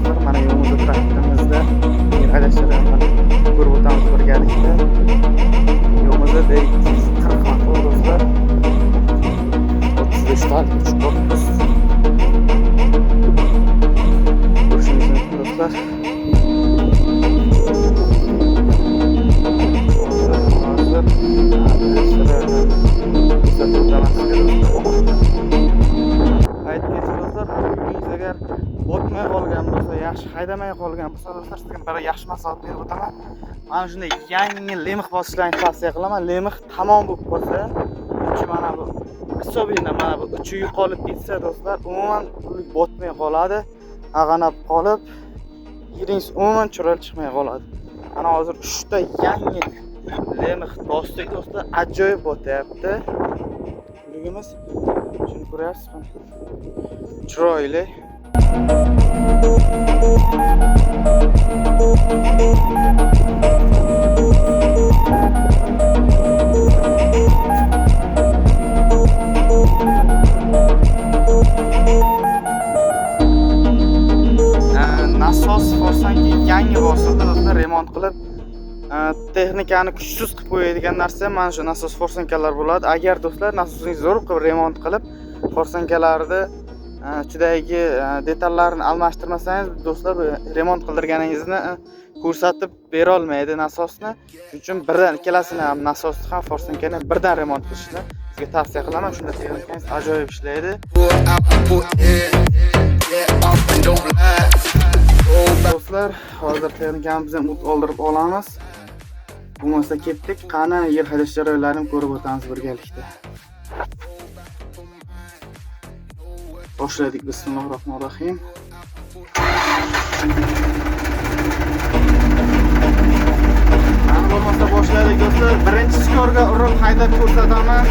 do'stlar. Mana yo'limizni traktorimizda haydashlar ko'rib o'tamiz birgalikda. Yo'limizda 240 motor do'stlar. 35 tal 3 korpus. Ko'rishingiz mumkin do'stlar. Agar botmay qolgan bo'lsa, yaxshi haydamay qolgan bo'lsa, do'stlar, sizga bir yaxshi maslahat berib o'taman. Mana shunday yangi lemix bosishlarni tavsiya qilaman. Lemix tamom bo'lib qolsa, uchi mana bu hisobingda mana bu uchi yo'qolib ketsa, do'stlar, umuman botmay qoladi. Ag'anab qolib, yeringiz umuman chiroyli chiqmay qoladi. Mana hozir 3 ta yangi lemix bosdik do'stlar, ajoyib botyapti. Ligimiz shuni ko'ryapsizmi? Chiroyli. Nasos forsanki yangi bosildi do'stlar, remont qilib texnikani kuchsiz qilib qo'yadigan narsa mana shu nasos forsankalar bo'ladi. Agar do'stlar nasosingizni zo'r qilib remont qilib forsankalarni ichidagi detallarni almashtirmasangiz, do'stlar, remont qildirganingizni ko'rsatib bera olmaydi nasosni. Shuning uchun birdan ikkalasini ham nasosni ham forsankani birdan remont qilishni sizga tavsiya qilaman. Shunda texnikangiz ajoyib ishlaydi. Do'stlar, hozir texnikamizni o't oldirib olamiz. Bo'lmasa ketdik. Qani yer haydash jarayonlarini ko'rib o'tamiz birgalikda. Boshladik. Bismillahirrohmanirrohim. Mana bo'lmasa boshladik do'stlar. Birinchi skorga urib haydab ko'rsataman.